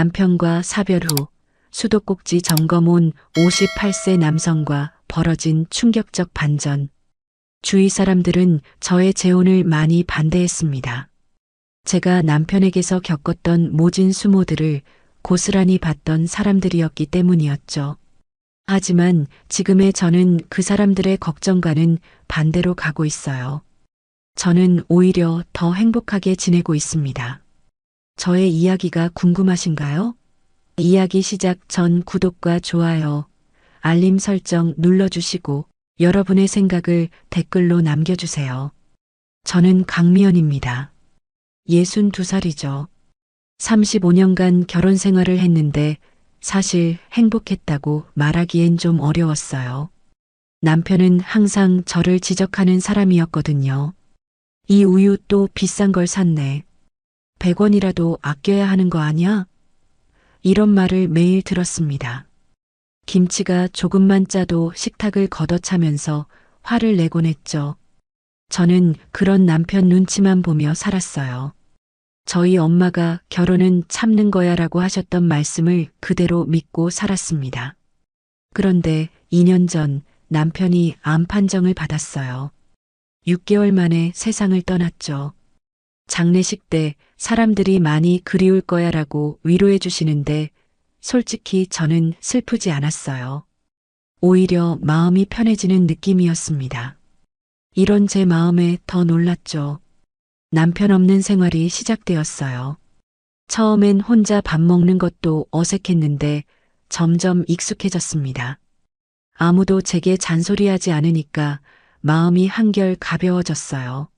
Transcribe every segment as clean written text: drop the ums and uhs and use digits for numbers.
남편과 사별 후 수도꼭지 점검 온 58세 남성과 벌어진 충격적 반전. 주위 사람들은 저의 재혼을 많이 반대했습니다. 제가 남편에게서 겪었던 모진 수모들을 고스란히 봤던 사람들이었기 때문이었죠. 하지만 지금의 저는 그 사람들의 걱정과는 반대로 가고 있어요. 저는 오히려 더 행복하게 지내고 있습니다. 저의 이야기가 궁금하신가요? 이야기 시작 전 구독과 좋아요, 알림 설정 눌러주시고 여러분의 생각을 댓글로 남겨주세요. 저는 강미연입니다. 62살이죠. 35년간 결혼 생활을 했는데 사실 행복했다고 말하기엔 좀 어려웠어요. 남편은 항상 저를 지적하는 사람이었거든요. 이 우유 또 비싼 걸 샀네. 100원이라도 아껴야 하는 거 아니야? 이런 말을 매일 들었습니다. 김치가 조금만 짜도 식탁을 걷어차면서 화를 내곤 했죠. 저는 그런 남편 눈치만 보며 살았어요. 저희 엄마가 결혼은 참는 거야 라고 하셨던 말씀을 그대로 믿고 살았습니다. 그런데 2년 전 남편이 암 판정을 받았어요. 6개월 만에 세상을 떠났죠. 장례식 때 사람들이 많이 그리울 거야 라고 위로해 주시는데 솔직히 저는 슬프지 않았어요. 오히려 마음이 편해지는 느낌이었습니다. 이런 제 마음에 더 놀랐죠. 남편 없는 생활이 시작되었어요. 처음엔 혼자 밥 먹는 것도 어색했는데 점점 익숙해졌습니다. 아무도 제게 잔소리하지 않으니까 마음이 한결 가벼워졌어요.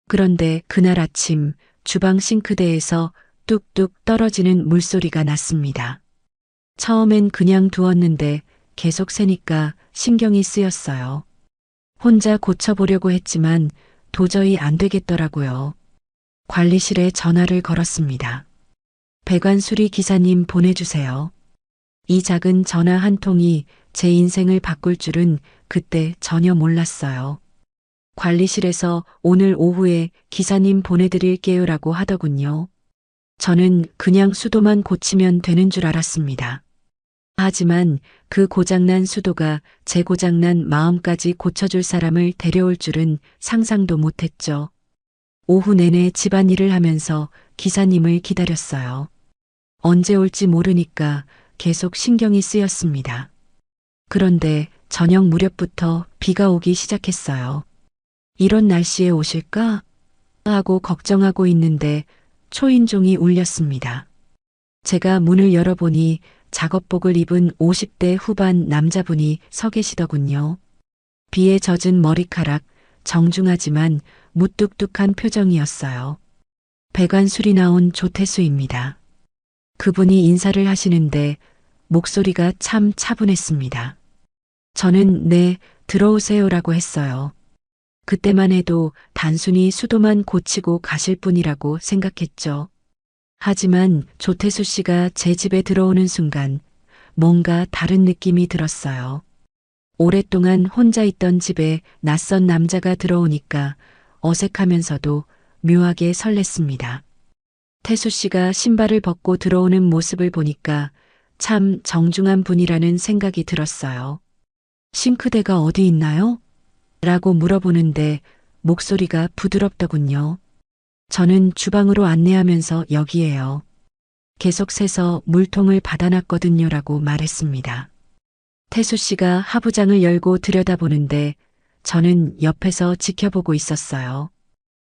그런데 그날 아침 주방 싱크대에서 뚝뚝 떨어지는 물소리가 났습니다. 처음엔 그냥 두었는데 계속 새니까 신경이 쓰였어요. 혼자 고쳐보려고 했지만 도저히 안 되겠더라고요. 관리실에 전화를 걸었습니다. 배관 수리 기사님 보내주세요. 이 작은 전화 한 통이 제 인생을 바꿀 줄은 그때 전혀 몰랐어요. 관리실에서 오늘 오후에 기사님 보내드릴게요 라고 하더군요. 저는 그냥 수도만 고치면 되는 줄 알았습니다. 하지만 그 고장난 수도가 제 고장난 마음까지 고쳐줄 사람을 데려올 줄은 상상도 못했죠. 오후 내내 집안일을 하면서 기사님을 기다렸어요. 언제 올지 모르니까 계속 신경이 쓰였습니다. 그런데 저녁 무렵부터 비가 오기 시작했어요. 이런 날씨에 오실까? 하고 걱정하고 있는데 초인종이 울렸습니다. 제가 문을 열어보니 작업복을 입은 50대 후반 남자분이 서 계시더군요. 비에 젖은 머리카락, 정중하지만 무뚝뚝한 표정이었어요. 배관 수리 나온 조태수입니다. 그분이 인사를 하시는데 목소리가 참 차분했습니다. 저는 네, 들어오세요라고 했어요. 그때만 해도 단순히 수도만 고치고 가실 분이라고 생각했죠. 하지만 조태수 씨가 제 집에 들어오는 순간 뭔가 다른 느낌이 들었어요. 오랫동안 혼자 있던 집에 낯선 남자가 들어오니까 어색하면서도 묘하게 설렜습니다. 태수 씨가 신발을 벗고 들어오는 모습을 보니까 참 정중한 분이라는 생각이 들었어요. 싱크대가 어디 있나요? 라고 물어보는데 목소리가 부드럽더군요. 저는 주방으로 안내하면서 여기에요. 계속 새서 물통을 받아놨거든요 라고 말했습니다. 태수 씨가 하부장을 열고 들여다보는데 저는 옆에서 지켜보고 있었어요.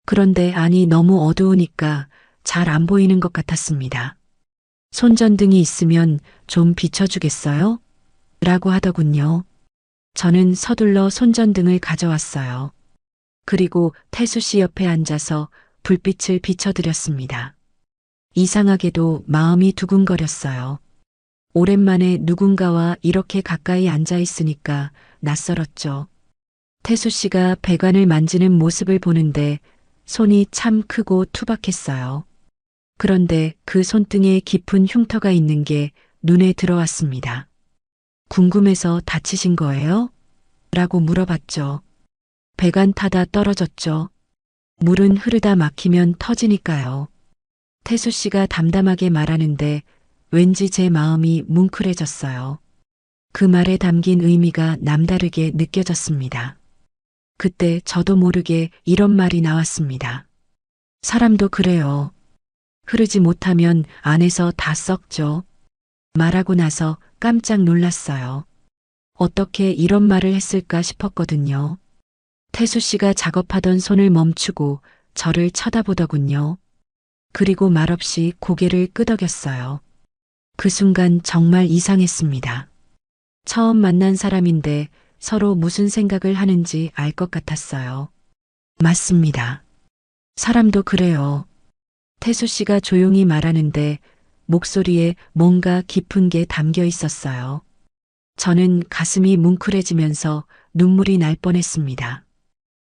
그런데 안이 너무 어두우니까 잘 안 보이는 것 같았습니다. 손전등이 있으면 좀 비춰주겠어요? 라고 하더군요. 저는 서둘러 손전등을 가져왔어요. 그리고 태수 씨 옆에 앉아서 불빛을 비춰드렸습니다. 이상하게도 마음이 두근거렸어요. 오랜만에 누군가와 이렇게 가까이 앉아 있으니까 낯설었죠. 태수 씨가 배관을 만지는 모습을 보는데 손이 참 크고 투박했어요. 그런데 그 손등에 깊은 흉터가 있는 게 눈에 들어왔습니다. 궁금해서 다치신 거예요? 라고 물어봤죠. 배관 타다 떨어졌죠. 물은 흐르다 막히면 터지니까요. 태수 씨가 담담하게 말하는데 왠지 제 마음이 뭉클해졌어요. 그 말에 담긴 의미가 남다르게 느껴졌습니다. 그때 저도 모르게 이런 말이 나왔습니다. 사람도 그래요. 흐르지 못하면 안에서 다 썩죠. 말하고 나서 깜짝 놀랐어요. 어떻게 이런 말을 했을까 싶었거든요. 태수 씨가 작업하던 손을 멈추고 저를 쳐다보더군요. 그리고 말없이 고개를 끄덕였어요. 그 순간 정말 이상했습니다. 처음 만난 사람인데 서로 무슨 생각을 하는지 알 것 같았어요. 맞습니다. 사람도 그래요. 태수 씨가 조용히 말하는데 목소리에 뭔가 깊은 게 담겨 있었어요. 저는 가슴이 뭉클해지면서 눈물이 날 뻔했습니다.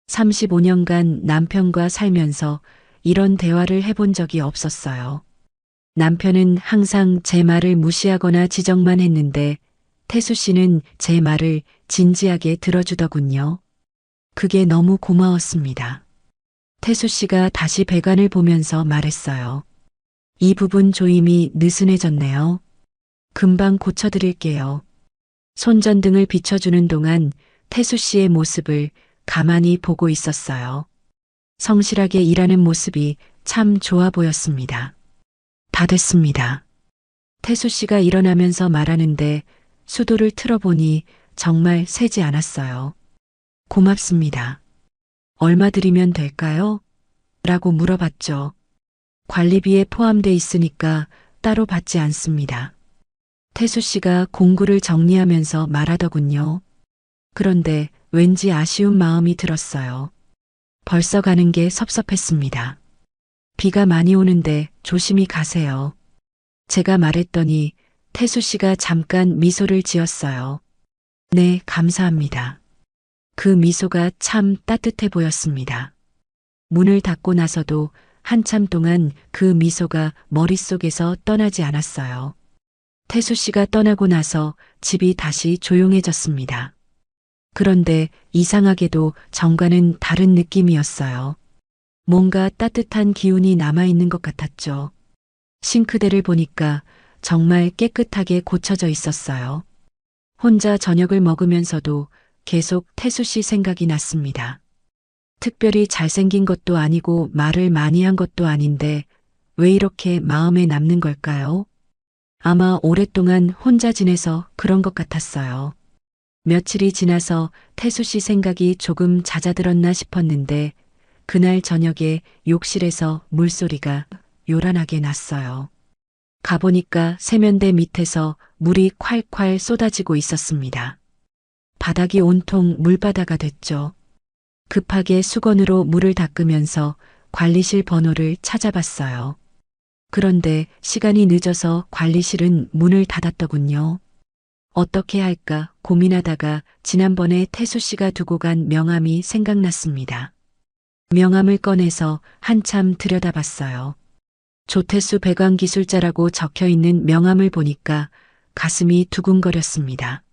35년간 남편과 살면서 이런 대화를 해본 적이 없었어요. 남편은 항상 제 말을 무시하거나 지적만 했는데 태수 씨는 제 말을 진지하게 들어주더군요. 그게 너무 고마웠습니다. 태수 씨가 다시 배관을 보면서 말했어요. 이 부분 조임이 느슨해졌네요. 금방 고쳐드릴게요. 손전등을 비춰주는 동안 태수 씨의 모습을 가만히 보고 있었어요. 성실하게 일하는 모습이 참 좋아 보였습니다. 다 됐습니다. 태수 씨가 일어나면서 말하는데 수도를 틀어보니 정말 새지 않았어요. 고맙습니다. 얼마 드리면 될까요? 라고 물어봤죠. 관리비에 포함돼 있으니까 따로 받지 않습니다. 태수 씨가 공구를 정리하면서 말하더군요. 그런데 왠지 아쉬운 마음이 들었어요. 벌써 가는 게 섭섭했습니다. 비가 많이 오는데 조심히 가세요. 제가 말했더니 태수 씨가 잠깐 미소를 지었어요. 네, 감사합니다. 그 미소가 참 따뜻해 보였습니다. 문을 닫고 나서도 한참 동안 그 미소가 머릿속에서 떠나지 않았어요. 태수 씨가 떠나고 나서 집이 다시 조용해졌습니다. 그런데 이상하게도 정과는 다른 느낌이었어요. 뭔가 따뜻한 기운이 남아있는 것 같았죠. 싱크대를 보니까 정말 깨끗하게 고쳐져 있었어요. 혼자 저녁을 먹으면서도 계속 태수 씨 생각이 났습니다. 특별히 잘생긴 것도 아니고 말을 많이 한 것도 아닌데 왜 이렇게 마음에 남는 걸까요? 아마 오랫동안 혼자 지내서 그런 것 같았어요. 며칠이 지나서 태수 씨 생각이 조금 잦아들었나 싶었는데 그날 저녁에 욕실에서 물소리가 요란하게 났어요. 가보니까 세면대 밑에서 물이 콸콸 쏟아지고 있었습니다. 바닥이 온통 물바다가 됐죠. 급하게 수건으로 물을 닦으면서 관리실 번호를 찾아봤어요. 그런데 시간이 늦어서 관리실은 문을 닫았더군요. 어떻게 할까 고민하다가 지난번에 태수 씨가 두고 간 명함이 생각났습니다. 명함을 꺼내서 한참 들여다봤어요. 조태수 배관기술자라고 적혀 있는 명함을 보니까 가슴이 두근거렸습니다.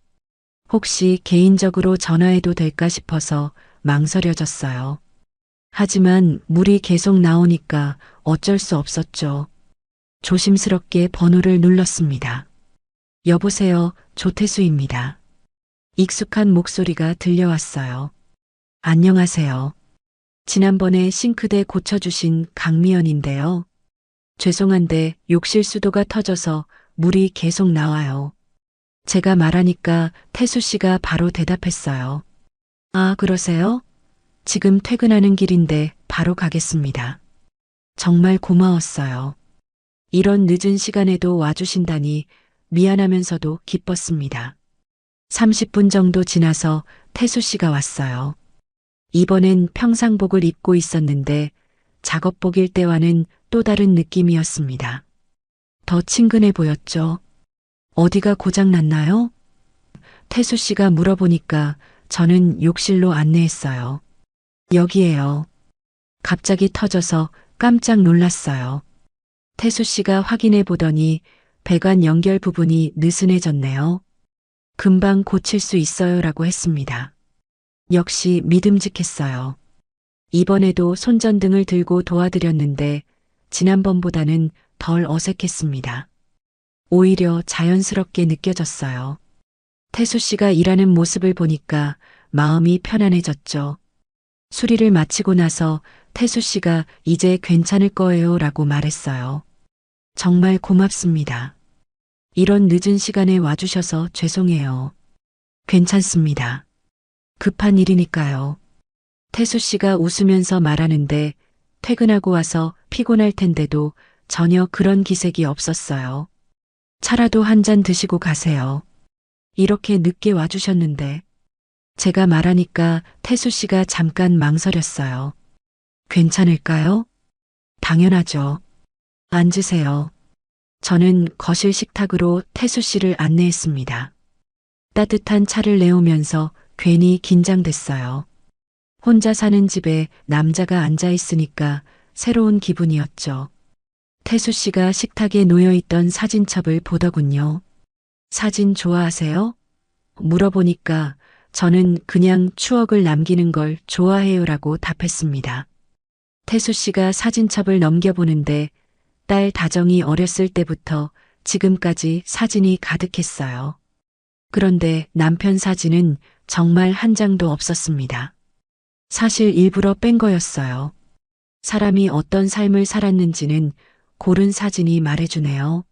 혹시 개인적으로 전화해도 될까 싶어서 망설여졌어요. 하지만 물이 계속 나오니까 어쩔 수 없었죠. 조심스럽게 번호를 눌렀습니다. 여보세요, 조태수입니다. 익숙한 목소리가 들려왔어요. 안녕하세요. 지난번에 싱크대 고쳐주신 강미연인데요. 죄송한데 욕실 수도가 터져서 물이 계속 나와요. 제가 말하니까 태수 씨가 바로 대답했어요. 아, 그러세요? 지금 퇴근하는 길인데 바로 가겠습니다. 정말 고마웠어요. 이런 늦은 시간에도 와주신다니 미안하면서도 기뻤습니다. 30분 정도 지나서 태수 씨가 왔어요. 이번엔 평상복을 입고 있었는데 작업복일 때와는 또 다른 느낌이었습니다. 더 친근해 보였죠. 어디가 고장 났나요? 태수 씨가 물어보니까 저는 욕실로 안내했어요. 여기에요. 갑자기 터져서 깜짝 놀랐어요. 태수 씨가 확인해 보더니 배관 연결 부분이 느슨해졌네요. 금방 고칠 수 있어요라고 했습니다. 역시 믿음직했어요. 이번에도 손전등을 들고 도와드렸는데 지난번보다는 덜 어색했습니다. 오히려 자연스럽게 느껴졌어요. 태수 씨가 일하는 모습을 보니까 마음이 편안해졌죠. 수리를 마치고 나서 태수 씨가 이제 괜찮을 거예요 라고 말했어요. 정말 고맙습니다. 이런 늦은 시간에 와주셔서 죄송해요. 괜찮습니다. 급한 일이니까요. 태수 씨가 웃으면서 말하는데 퇴근하고 와서 피곤할 텐데도 전혀 그런 기색이 없었어요. 차라도 한 잔 드시고 가세요. 이렇게 늦게 와주셨는데. 제가 말하니까 태수 씨가 잠깐 망설였어요. 괜찮을까요? 당연하죠. 앉으세요. 저는 거실 식탁으로 태수 씨를 안내했습니다. 따뜻한 차를 내오면서 괜히 긴장됐어요. 혼자 사는 집에 남자가 앉아 있으니까 새로운 기분이었죠. 태수 씨가 식탁에 놓여있던 사진첩을 보더군요. 사진 좋아하세요? 물어보니까 저는 그냥 추억을 남기는 걸 좋아해요라고 답했습니다. 태수 씨가 사진첩을 넘겨보는데 딸 다정이 어렸을 때부터 지금까지 사진이 가득했어요. 그런데 남편 사진은 정말 한 장도 없었습니다. 사실 일부러 뺀 거였어요. 사람이 어떤 삶을 살았는지는 고른 사진이 말해주네요.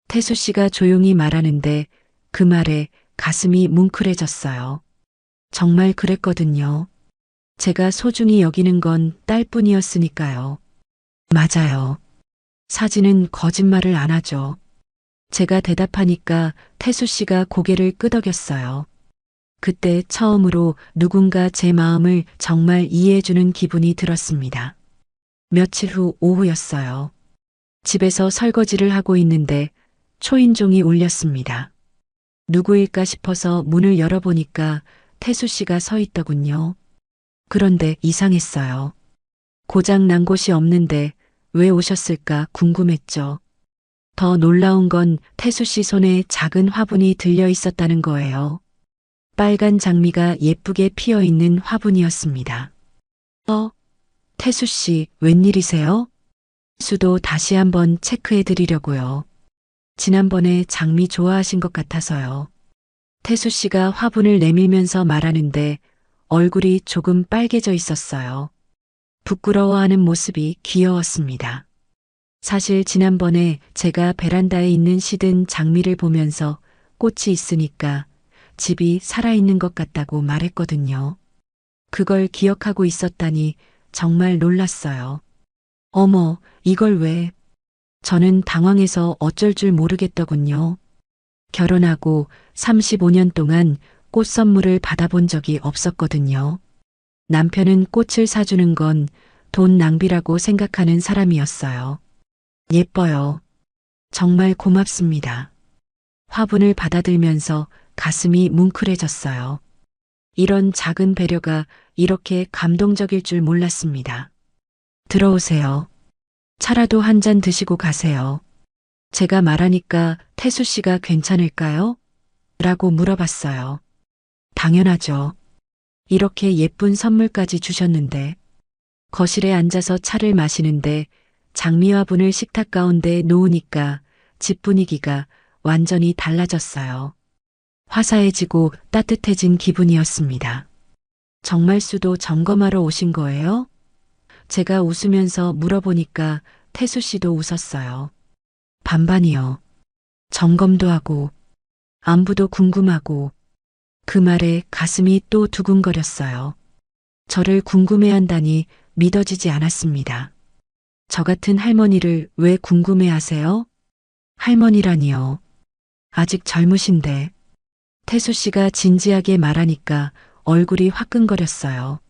태수 씨가 조용히 말하는데 그 말에 가슴이 뭉클해졌어요. 정말 그랬거든요. 제가 소중히 여기는 건 딸뿐이었으니까요. 맞아요. 사진은 거짓말을 안 하죠. 제가 대답하니까 태수 씨가 고개를 끄덕였어요. 그때 처음으로 누군가 제 마음을 정말 이해해주는 기분이 들었습니다. 며칠 후 오후였어요. 집에서 설거지를 하고 있는데 초인종이 울렸습니다. 누구일까 싶어서 문을 열어보니까 태수 씨가 서 있더군요. 그런데 이상했어요. 고장 난 곳이 없는데 왜 오셨을까 궁금했죠. 더 놀라운 건 태수 씨 손에 작은 화분이 들려 있었다는 거예요. 빨간 장미가 예쁘게 피어 있는 화분이었습니다. 태수 씨, 웬일이세요? 수도 다시 한번 체크해 드리려고요. 지난번에 장미 좋아하신 것 같아서요. 태수 씨가 화분을 내밀면서 말하는데 얼굴이 조금 빨개져 있었어요. 부끄러워하는 모습이 귀여웠습니다. 사실 지난번에 제가 베란다에 있는 시든 장미를 보면서 꽃이 있으니까 집이 살아있는 것 같다고 말했거든요. 그걸 기억하고 있었다니 정말 놀랐어요. 어머, 이걸 왜? 저는 당황해서 어쩔 줄 모르겠더군요. 결혼하고 35년 동안 꽃 선물을 받아본 적이 없었거든요. 남편은 꽃을 사주는 건 돈 낭비라고 생각하는 사람이었어요. 예뻐요. 정말 고맙습니다. 화분을 받아들면서 가슴이 뭉클해졌어요. 이런 작은 배려가 이렇게 감동적일 줄 몰랐습니다. 들어오세요. 차라도 한 잔 드시고 가세요. 제가 말하니까 태수 씨가 괜찮을까요? 라고 물어봤어요. 당연하죠. 이렇게 예쁜 선물까지 주셨는데. 거실에 앉아서 차를 마시는데 장미화분을 식탁 가운데 놓으니까 집 분위기가 완전히 달라졌어요. 화사해지고 따뜻해진 기분이었습니다. 정말 수도 점검하러 오신 거예요? 제가 웃으면서 물어보니까 태수 씨도 웃었어요. 반반이요. 점검도 하고 안부도 궁금하고. 그 말에 가슴이 또 두근거렸어요. 저를 궁금해한다니 믿어지지 않았습니다. 저 같은 할머니를 왜 궁금해하세요? 할머니라니요. 아직 젊으신데. 태수 씨가 진지하게 말하니까 얼굴이 화끈거렸어요.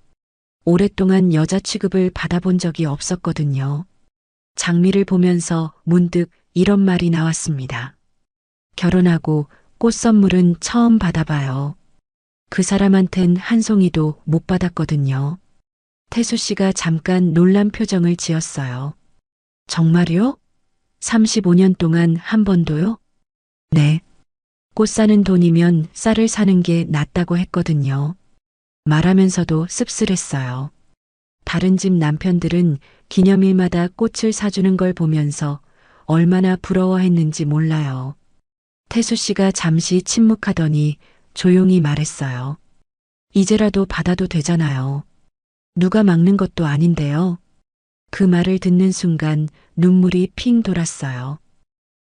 오랫동안 여자 취급을 받아본 적이 없었거든요. 장미를 보면서 문득 이런 말이 나왔습니다. 결혼하고 꽃 선물은 처음 받아봐요. 그 사람한텐 한 송이도 못 받았거든요. 태수 씨가 잠깐 놀란 표정을 지었어요. 정말요? 35년 동안 한 번도요? 네. 꽃 사는 돈이면 쌀을 사는 게 낫다고 했거든요. 말하면서도 씁쓸했어요. 다른 집 남편들은 기념일마다 꽃을 사주는 걸 보면서 얼마나 부러워했는지 몰라요. 태수 씨가 잠시 침묵하더니 조용히 말했어요. 이제라도 받아도 되잖아요. 누가 막는 것도 아닌데요. 그 말을 듣는 순간 눈물이 핑 돌았어요.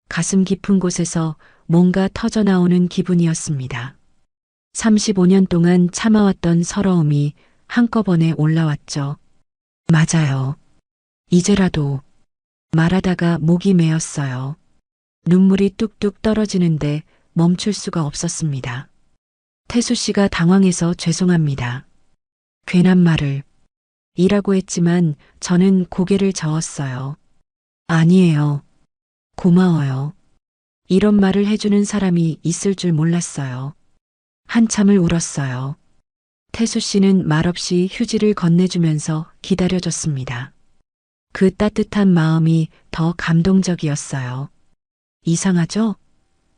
가슴 깊은 곳에서 뭔가 터져나오는 기분이었습니다. 35년 동안 참아왔던 서러움이 한꺼번에 올라왔죠. 맞아요. 이제라도 말하다가 목이 메었어요. 눈물이 뚝뚝 떨어지는데 멈출 수가 없었습니다. 태수 씨가 당황해서 죄송합니다. 괜한 말을 이라고 했지만 저는 고개를 저었어요. 아니에요. 고마워요. 이런 말을 해주는 사람이 있을 줄 몰랐어요. 한참을 울었어요. 태수 씨는 말없이 휴지를 건네주면서 기다려줬습니다. 그 따뜻한 마음이 더 감동적이었어요. 이상하죠?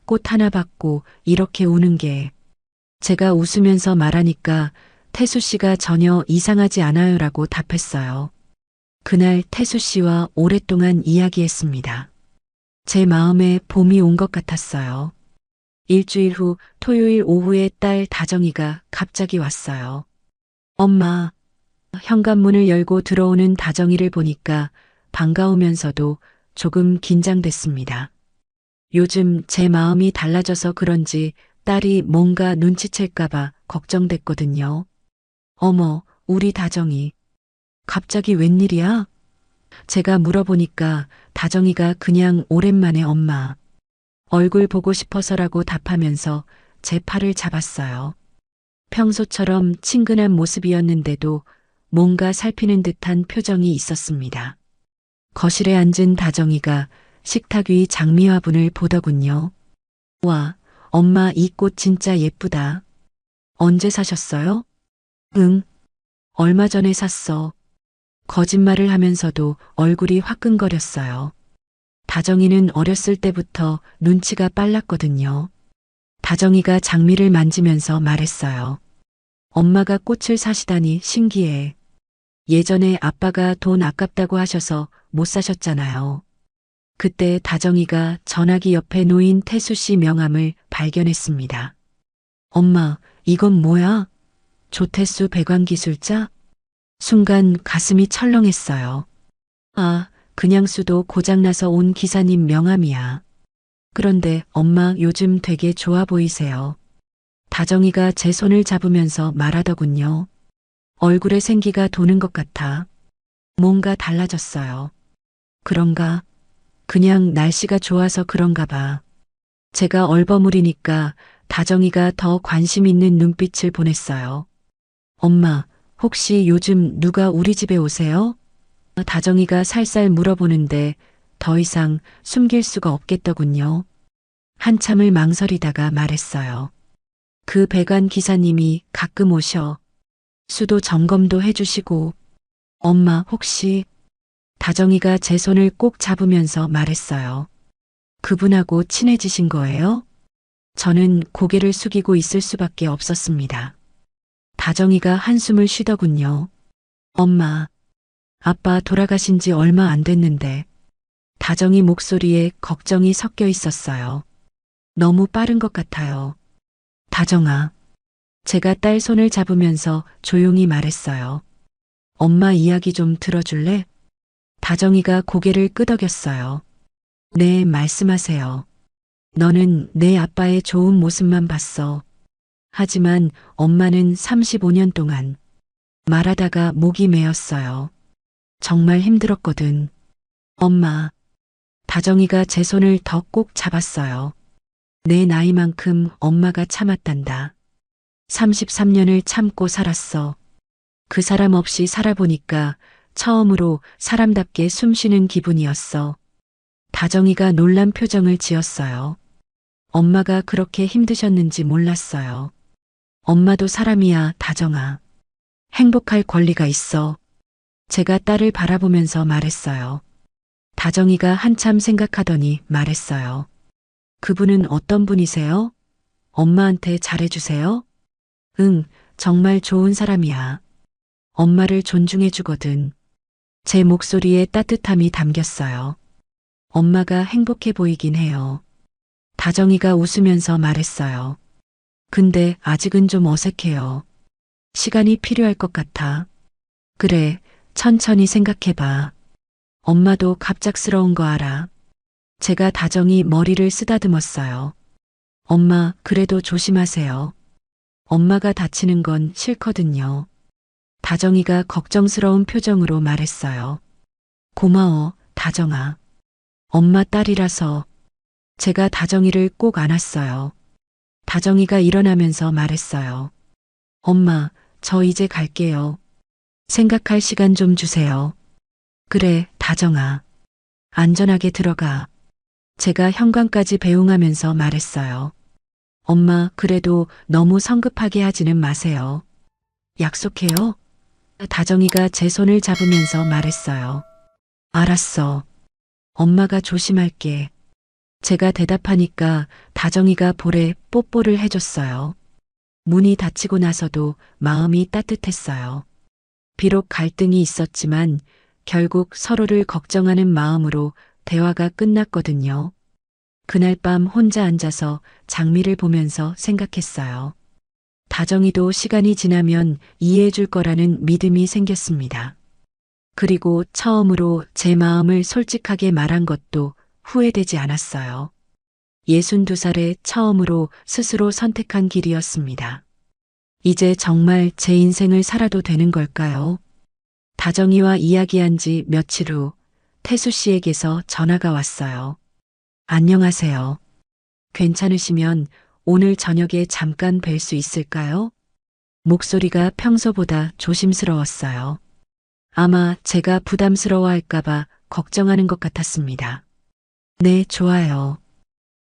꽃 하나 받고 이렇게 우는 게. 제가 웃으면서 말하니까 태수 씨가 전혀 이상하지 않아요라고 답했어요. 그날 태수 씨와 오랫동안 이야기했습니다. 제 마음에 봄이 온 것 같았어요. 일주일 후 토요일 오후에 딸 다정이가 갑자기 왔어요. 엄마, 현관문을 열고 들어오는 다정이를 보니까 반가우면서도 조금 긴장됐습니다. 요즘 제 마음이 달라져서 그런지 딸이 뭔가 눈치챌까봐 걱정됐거든요. 어머, 우리 다정이. 갑자기 웬일이야? 제가 물어보니까 다정이가 그냥 오랜만에 엄마. 얼굴 보고 싶어서라고 답하면서 제 팔을 잡았어요. 평소처럼 친근한 모습이었는데도 뭔가 살피는 듯한 표정이 있었습니다. 거실에 앉은 다정이가 식탁 위 장미화분을 보더군요. 와, 엄마 이 꽃 진짜 예쁘다. 언제 사셨어요? 응, 얼마 전에 샀어. 거짓말을 하면서도 얼굴이 화끈거렸어요. 다정이는 어렸을 때부터 눈치가 빨랐거든요. 다정이가 장미를 만지면서 말했어요. 엄마가 꽃을 사시다니 신기해. 예전에 아빠가 돈 아깝다고 하셔서 못 사셨잖아요. 그때 다정이가 전화기 옆에 놓인 태수 씨 명함을 발견했습니다. 엄마, 이건 뭐야? 조태수 배관기술자? 순간 가슴이 철렁했어요. 아, 그냥 수도 고장나서 온 기사님 명함이야. 그런데 엄마 요즘 되게 좋아 보이세요. 다정이가 제 손을 잡으면서 말하더군요. 얼굴에 생기가 도는 것 같아. 뭔가 달라졌어요. 그런가? 그냥 날씨가 좋아서 그런가 봐. 제가 얼버무리니까 다정이가 더 관심 있는 눈빛을 보냈어요. 엄마, 혹시 요즘 누가 우리 집에 오세요? 다정이가 살살 물어보는데 더 이상 숨길 수가 없겠더군요. 한참을 망설이다가 말했어요. 그 배관 기사님이 가끔 오셔. 수도 점검도 해주시고. 엄마 혹시 다정이가 제 손을 꼭 잡으면서 말했어요. 그분하고 친해지신 거예요? 저는 고개를 숙이고 있을 수밖에 없었습니다. 다정이가 한숨을 쉬더군요. 엄마, 아빠 돌아가신 지 얼마 안 됐는데. 다정이 목소리에 걱정이 섞여 있었어요. 너무 빠른 것 같아요. 다정아. 제가 딸 손을 잡으면서 조용히 말했어요. 엄마 이야기 좀 들어줄래? 다정이가 고개를 끄덕였어요. 네, 말씀하세요. 너는 내 아빠의 좋은 모습만 봤어. 하지만 엄마는 35년 동안 말하다가 목이 메었어요. 정말 힘들었거든. 엄마. 다정이가 제 손을 더 꼭 잡았어요. 내 나이만큼 엄마가 참았단다. 33년을 참고 살았어. 그 사람 없이 살아보니까 처음으로 사람답게 숨쉬는 기분이었어. 다정이가 놀란 표정을 지었어요. 엄마가 그렇게 힘드셨는지 몰랐어요. 엄마도 사람이야, 다정아. 행복할 권리가 있어. 제가 딸을 바라보면서 말했어요. 다정이가 한참 생각하더니 말했어요. 그분은 어떤 분이세요? 엄마한테 잘해주세요? 응, 정말 좋은 사람이야. 엄마를 존중해주거든. 제 목소리에 따뜻함이 담겼어요. 엄마가 행복해 보이긴 해요. 다정이가 웃으면서 말했어요. 근데 아직은 좀 어색해요. 시간이 필요할 것 같아. 그래, 천천히 생각해봐. 엄마도 갑작스러운 거 알아. 제가 다정히 머리를 쓰다듬었어요. 엄마, 그래도 조심하세요. 엄마가 다치는 건 싫거든요. 다정이가 걱정스러운 표정으로 말했어요. 고마워, 다정아. 엄마 딸이라서. 제가 다정이를 꼭 안았어요. 다정이가 일어나면서 말했어요. 엄마, 저 이제 갈게요. 생각할 시간 좀 주세요. 그래, 다정아. 안전하게 들어가. 제가 현관까지 배웅하면서 말했어요. 엄마, 그래도 너무 성급하게 하지는 마세요. 약속해요? 다정이가 제 손을 잡으면서 말했어요. 알았어. 엄마가 조심할게. 제가 대답하니까 다정이가 볼에 뽀뽀를 해줬어요. 문이 닫히고 나서도 마음이 따뜻했어요. 비록 갈등이 있었지만 결국 서로를 걱정하는 마음으로 대화가 끝났거든요. 그날 밤 혼자 앉아서 장미를 보면서 생각했어요. 다정이도 시간이 지나면 이해해 줄 거라는 믿음이 생겼습니다. 그리고 처음으로 제 마음을 솔직하게 말한 것도 후회되지 않았어요. 62살에 처음으로 스스로 선택한 길이었습니다. 이제 정말 제 인생을 살아도 되는 걸까요? 다정이와 이야기한 지 며칠 후 태수 씨에게서 전화가 왔어요. 안녕하세요. 괜찮으시면 오늘 저녁에 잠깐 뵐 수 있을까요? 목소리가 평소보다 조심스러웠어요. 아마 제가 부담스러워할까봐 걱정하는 것 같았습니다. 네, 좋아요.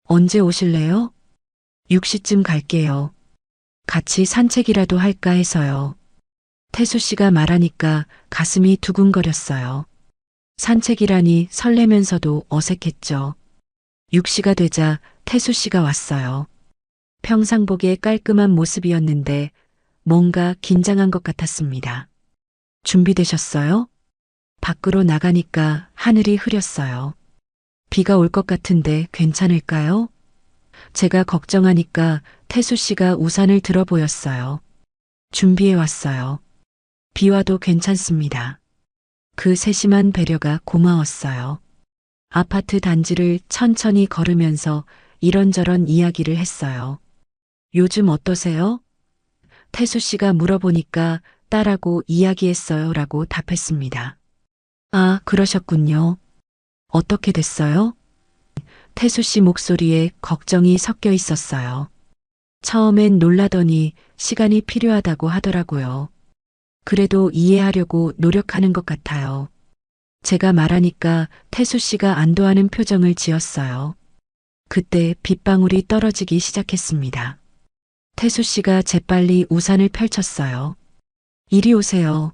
언제 오실래요? 6시쯤 갈게요. 같이 산책이라도 할까 해서요. 태수 씨가 말하니까 가슴이 두근거렸어요. 산책이라니 설레면서도 어색했죠. 6시가 되자 태수 씨가 왔어요. 평상복의 깔끔한 모습이었는데 뭔가 긴장한 것 같았습니다. 준비되셨어요? 밖으로 나가니까 하늘이 흐렸어요. 비가 올 것 같은데 괜찮을까요? 제가 걱정하니까 태수 씨가 우산을 들어 보였어요. 준비해 왔어요. 비 와도 괜찮습니다. 그 세심한 배려가 고마웠어요. 아파트 단지를 천천히 걸으면서 이런저런 이야기를 했어요. 요즘 어떠세요? 태수 씨가 물어보니까 딸하고 이야기했어요 라고 답했습니다. 아, 그러셨군요. 어떻게 됐어요? 태수 씨 목소리에 걱정이 섞여 있었어요. 처음엔 놀라더니 시간이 필요하다고 하더라고요. 그래도 이해하려고 노력하는 것 같아요. 제가 말하니까 태수 씨가 안도하는 표정을 지었어요. 그때 빗방울이 떨어지기 시작했습니다. 태수 씨가 재빨리 우산을 펼쳤어요. 이리 오세요.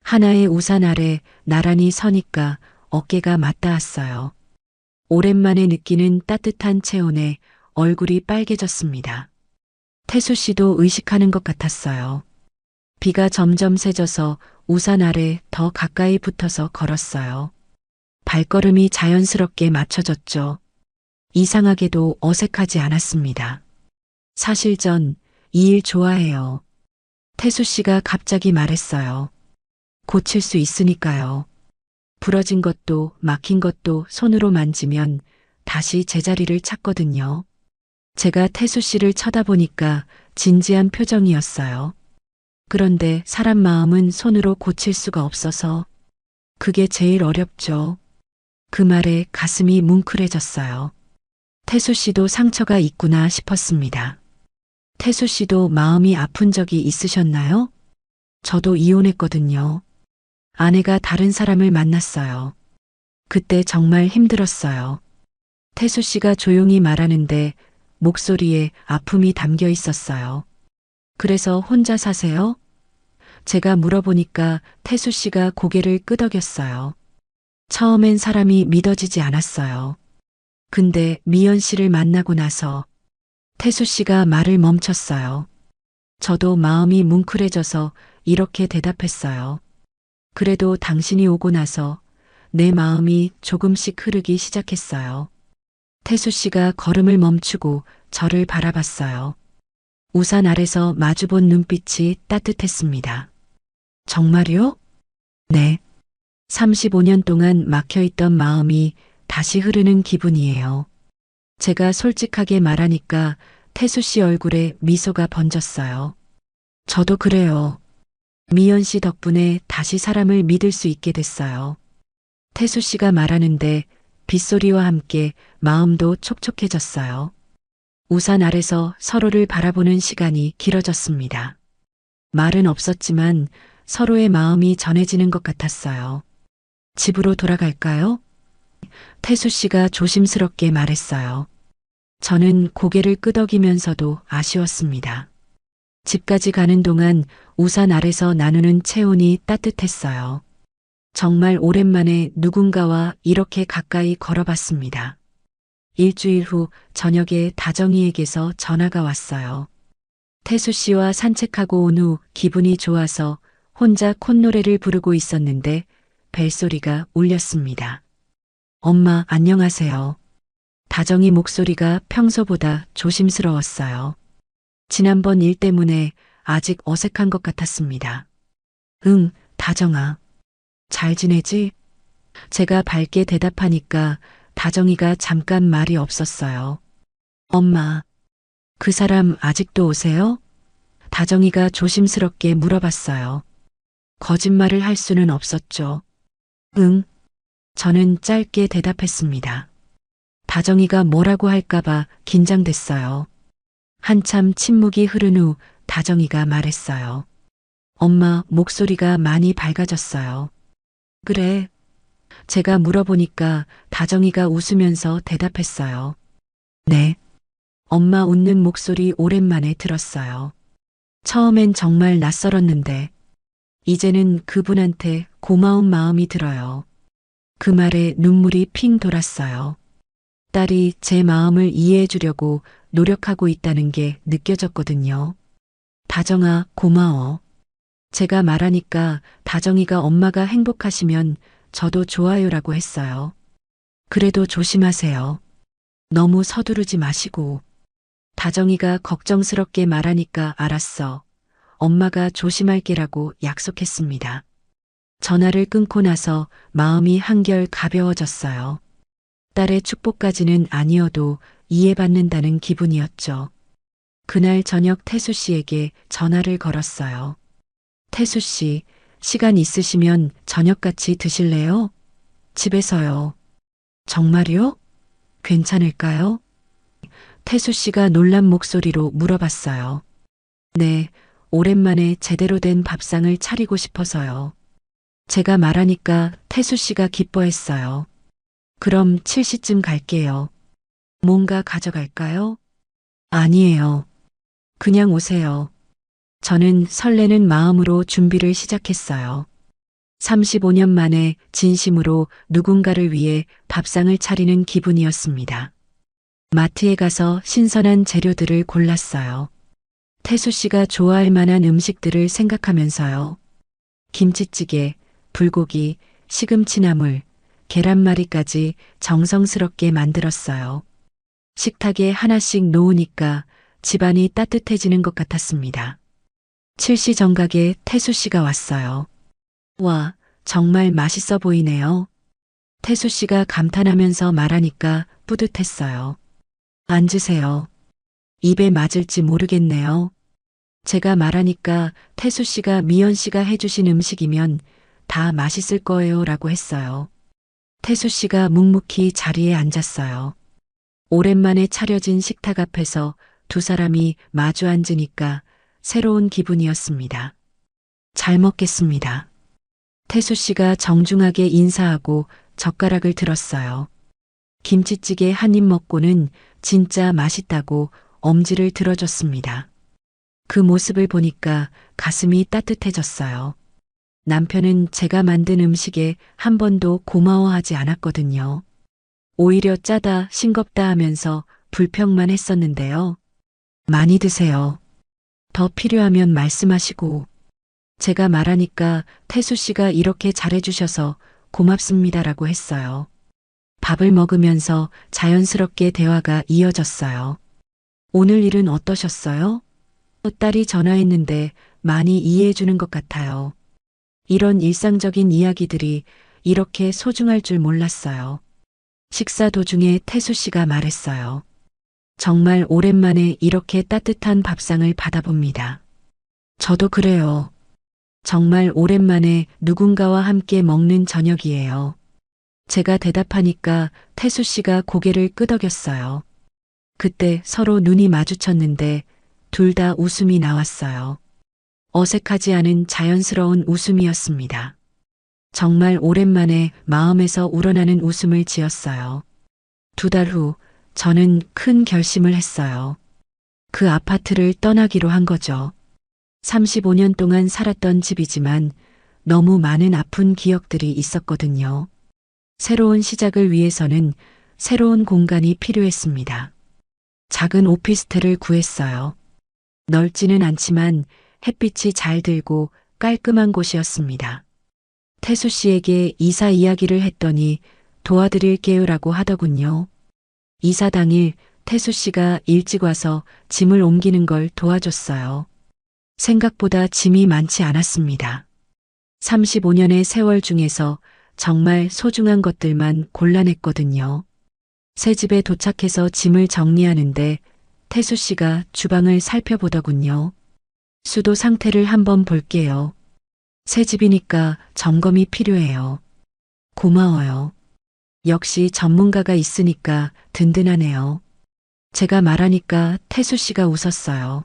하나의 우산 아래 나란히 서니까 어깨가 맞닿았어요. 오랜만에 느끼는 따뜻한 체온에 얼굴이 빨개졌습니다. 태수 씨도 의식하는 것 같았어요. 비가 점점 세져서 우산 아래 더 가까이 붙어서 걸었어요. 발걸음이 자연스럽게 맞춰졌죠. 이상하게도 어색하지 않았습니다. 사실 전 이 일 좋아해요. 태수 씨가 갑자기 말했어요. 고칠 수 있으니까요. 부러진 것도 막힌 것도 손으로 만지면 다시 제자리를 찾거든요. 제가 태수 씨를 쳐다보니까 진지한 표정이었어요. 그런데 사람 마음은 손으로 고칠 수가 없어서 그게 제일 어렵죠. 그 말에 가슴이 뭉클해졌어요. 태수 씨도 상처가 있구나 싶었습니다. 태수 씨도 마음이 아픈 적이 있으셨나요? 저도 이혼했거든요. 아내가 다른 사람을 만났어요. 그때 정말 힘들었어요. 태수 씨가 조용히 말하는데 목소리에 아픔이 담겨 있었어요. 그래서 혼자 사세요? 제가 물어보니까 태수 씨가 고개를 끄덕였어요. 처음엔 사람이 믿어지지 않았어요. 근데 미연 씨를 만나고 나서 태수 씨가 말을 멈췄어요. 저도 마음이 뭉클해져서 이렇게 대답했어요. 그래도 당신이 오고 나서 내 마음이 조금씩 흐르기 시작했어요. 태수 씨가 걸음을 멈추고 저를 바라봤어요. 우산 아래서 마주본 눈빛이 따뜻했습니다. 정말요? 네. 35년 동안 막혀있던 마음이 다시 흐르는 기분이에요. 제가 솔직하게 말하니까 태수 씨 얼굴에 미소가 번졌어요. 저도 그래요. 미연 씨 덕분에 다시 사람을 믿을 수 있게 됐어요. 태수 씨가 말하는데 빗소리와 함께 마음도 촉촉해졌어요. 우산 아래서 서로를 바라보는 시간이 길어졌습니다. 말은 없었지만 서로의 마음이 전해지는 것 같았어요. 집으로 돌아갈까요? 태수 씨가 조심스럽게 말했어요. 저는 고개를 끄덕이면서도 아쉬웠습니다. 집까지 가는 동안 우산 아래서 나누는 체온이 따뜻했어요. 정말 오랜만에 누군가와 이렇게 가까이 걸어봤습니다. 일주일 후 저녁에 다정이에게서 전화가 왔어요. 태수 씨와 산책하고 온 후 기분이 좋아서 혼자 콧노래를 부르고 있었는데 벨소리가 울렸습니다. 엄마, 안녕하세요. 다정이 목소리가 평소보다 조심스러웠어요. 지난번 일 때문에 아직 어색한 것 같았습니다. 응, 다정아. 잘 지내지? 제가 밝게 대답하니까 다정이가 잠깐 말이 없었어요. 엄마, 그 사람 아직도 오세요? 다정이가 조심스럽게 물어봤어요. 거짓말을 할 수는 없었죠. 응, 저는 짧게 대답했습니다. 다정이가 뭐라고 할까봐 긴장됐어요. 한참 침묵이 흐른 후 다정이가 말했어요. 엄마, 목소리가 많이 밝아졌어요. 그래. 제가 물어보니까 다정이가 웃으면서 대답했어요. 네. 엄마 웃는 목소리 오랜만에 들었어요. 처음엔 정말 낯설었는데 이제는 그분한테 고마운 마음이 들어요. 그 말에 눈물이 핑 돌았어요. 딸이 제 마음을 이해해 주려고 노력하고 있다는 게 느껴졌거든요. 다정아, 고마워. 제가 말하니까 다정이가 엄마가 행복하시면 저도 좋아요라고 했어요. 그래도 조심하세요. 너무 서두르지 마시고. 다정이가 걱정스럽게 말하니까 알았어. 엄마가 조심할게라고 약속했습니다. 전화를 끊고 나서 마음이 한결 가벼워졌어요. 딸의 축복까지는 아니어도 이해받는다는 기분이었죠. 그날 저녁 태수 씨에게 전화를 걸었어요. 태수 씨, 시간 있으시면 저녁 같이 드실래요? 집에서요. 정말요? 괜찮을까요? 태수 씨가 놀란 목소리로 물어봤어요. 네, 오랜만에 제대로 된 밥상을 차리고 싶어서요. 제가 말하니까 태수 씨가 기뻐했어요. 그럼 7시쯤 갈게요. 뭔가 가져갈까요? 아니에요. 그냥 오세요. 저는 설레는 마음으로 준비를 시작했어요. 35년 만에 진심으로 누군가를 위해 밥상을 차리는 기분이었습니다. 마트에 가서 신선한 재료들을 골랐어요. 태수 씨가 좋아할 만한 음식들을 생각하면서요. 김치찌개, 불고기, 시금치나물, 계란말이까지 정성스럽게 만들었어요. 식탁에 하나씩 놓으니까 집안이 따뜻해지는 것 같았습니다. 7시 정각에 태수 씨가 왔어요. 와, 정말 맛있어 보이네요. 태수 씨가 감탄하면서 말하니까 뿌듯했어요. 앉으세요. 입에 맞을지 모르겠네요. 제가 말하니까 태수 씨가 미연 씨가 해주신 음식이면 다 맛있을 거예요 라고 했어요. 태수 씨가 묵묵히 자리에 앉았어요. 오랜만에 차려진 식탁 앞에서 두 사람이 마주 앉으니까 새로운 기분이었습니다. 잘 먹겠습니다. 태수 씨가 정중하게 인사하고 젓가락을 들었어요. 김치찌개 한 입 먹고는 진짜 맛있다고 엄지를 들어줬습니다. 그 모습을 보니까 가슴이 따뜻해졌어요. 남편은 제가 만든 음식에 한 번도 고마워하지 않았거든요. 오히려 짜다, 싱겁다 하면서 불평만 했었는데요. 많이 드세요. 더 필요하면 말씀하시고. 제가 말하니까 태수 씨가 이렇게 잘해주셔서 고맙습니다라고 했어요. 밥을 먹으면서 자연스럽게 대화가 이어졌어요. 오늘 일은 어떠셨어요? 딸이 전화했는데 많이 이해해 주는 것 같아요. 이런 일상적인 이야기들이 이렇게 소중할 줄 몰랐어요. 식사 도중에 태수 씨가 말했어요. 정말 오랜만에 이렇게 따뜻한 밥상을 받아봅니다. 저도 그래요. 정말 오랜만에 누군가와 함께 먹는 저녁이에요. 제가 대답하니까 태수 씨가 고개를 끄덕였어요. 그때 서로 눈이 마주쳤는데 둘 다 웃음이 나왔어요. 어색하지 않은 자연스러운 웃음이었습니다. 정말 오랜만에 마음에서 우러나는 웃음을 지었어요. 2달 후 저는 큰 결심을 했어요. 그 아파트를 떠나기로 한 거죠. 35년 동안 살았던 집이지만 너무 많은 아픈 기억들이 있었거든요. 새로운 시작을 위해서는 새로운 공간이 필요했습니다. 작은 오피스텔을 구했어요. 넓지는 않지만 햇빛이 잘 들고 깔끔한 곳이었습니다. 태수 씨에게 이사 이야기를 했더니 도와드릴게요라고 하더군요. 이사 당일 태수 씨가 일찍 와서 짐을 옮기는 걸 도와줬어요. 생각보다 짐이 많지 않았습니다. 35년의 세월 중에서 정말 소중한 것들만 골라냈거든요. 새 집에 도착해서 짐을 정리하는데 태수 씨가 주방을 살펴보더군요. 수도 상태를 한번 볼게요. 새 집이니까 점검이 필요해요. 고마워요. 역시 전문가가 있으니까 든든하네요. 제가 말하니까 태수 씨가 웃었어요.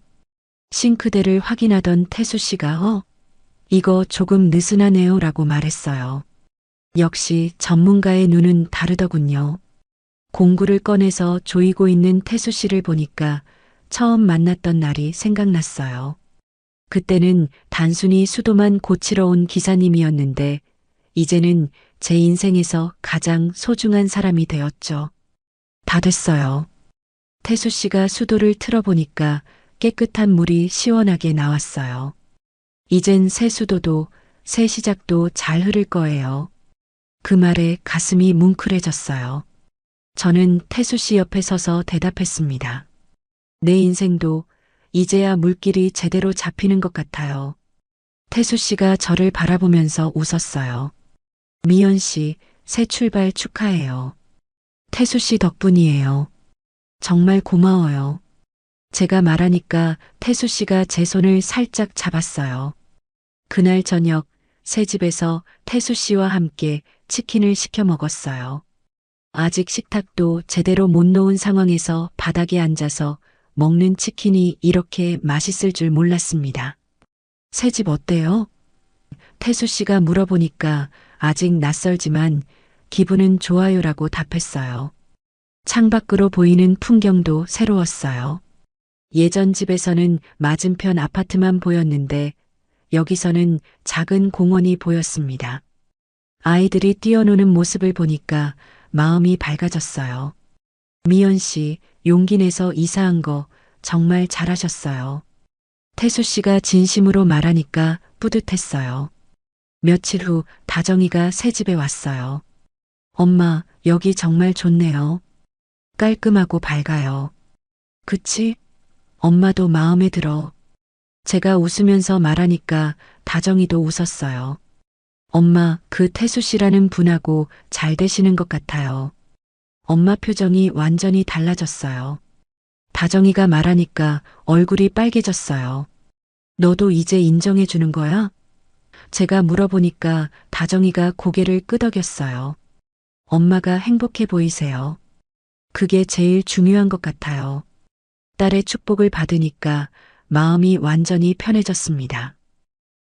싱크대를 확인하던 태수 씨가 이거 조금 느슨하네요 라고 말했어요. 역시 전문가의 눈은 다르더군요. 공구를 꺼내서 조이고 있는 태수 씨를 보니까 처음 만났던 날이 생각났어요. 그때는 단순히 수도만 고치러 온 기사님이었는데 이제는 제 인생에서 가장 소중한 사람이 되었죠. 다 됐어요. 태수 씨가 수도를 틀어보니까 깨끗한 물이 시원하게 나왔어요. 이젠 새 수도도 새 시작도 잘 흐를 거예요. 그 말에 가슴이 뭉클해졌어요. 저는 태수 씨 옆에 서서 대답했습니다. 내 인생도 이제야 물길이 제대로 잡히는 것 같아요. 태수 씨가 저를 바라보면서 웃었어요. 미연 씨, 새 출발 축하해요. 태수 씨 덕분이에요. 정말 고마워요. 제가 말하니까 태수 씨가 제 손을 살짝 잡았어요. 그날 저녁 새 집에서 태수 씨와 함께 치킨을 시켜 먹었어요. 아직 식탁도 제대로 못 놓은 상황에서 바닥에 앉아서 먹는 치킨이 이렇게 맛있을 줄 몰랐습니다. 새 집 어때요? 태수 씨가 물어보니까 아직 낯설지만 기분은 좋아요라고 답했어요. 창밖으로 보이는 풍경도 새로웠어요. 예전 집에서는 맞은편 아파트만 보였는데 여기서는 작은 공원이 보였습니다. 아이들이 뛰어노는 모습을 보니까 마음이 밝아졌어요. 미연 씨, 용기 내서 이사한 거 정말 잘하셨어요. 태수 씨가 진심으로 말하니까 뿌듯했어요. 며칠 후 다정이가 새 집에 왔어요. 엄마, 여기 정말 좋네요. 깔끔하고 밝아요. 그치? 엄마도 마음에 들어. 제가 웃으면서 말하니까 다정이도 웃었어요. 엄마, 그 태수 씨라는 분하고 잘 되시는 것 같아요. 엄마 표정이 완전히 달라졌어요. 다정이가 말하니까 얼굴이 빨개졌어요. 너도 이제 인정해 주는 거야? 제가 물어보니까 다정이가 고개를 끄덕였어요. 엄마가 행복해 보이세요. 그게 제일 중요한 것 같아요. 딸의 축복을 받으니까 마음이 완전히 편해졌습니다.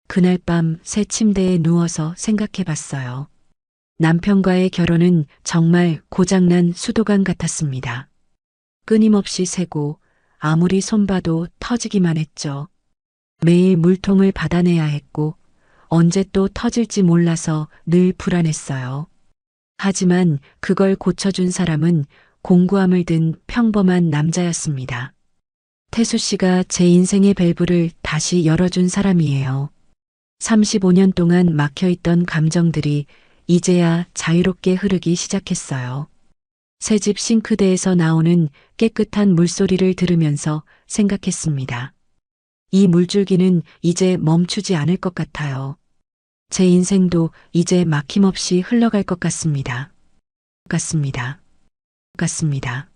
그날 밤 새 침대에 누워서 생각해 봤어요. 남편과의 결혼은 정말 고장난 수도관 같았습니다. 끊임없이 새고 아무리 손봐도 터지기만 했죠. 매일 물통을 받아내야 했고 언제 또 터질지 몰라서 늘 불안했어요. 하지만 그걸 고쳐준 사람은 공구함을 든 평범한 남자였습니다. 태수 씨가 제 인생의 밸브를 다시 열어준 사람이에요. 35년 동안 막혀있던 감정들이 이제야 자유롭게 흐르기 시작했어요. 새집 싱크대에서 나오는 깨끗한 물소리를 들으면서 생각했습니다. 이 물줄기는 이제 멈추지 않을 것 같아요. 제 인생도 이제 막힘없이 흘러갈 것 같습니다. 같습니다.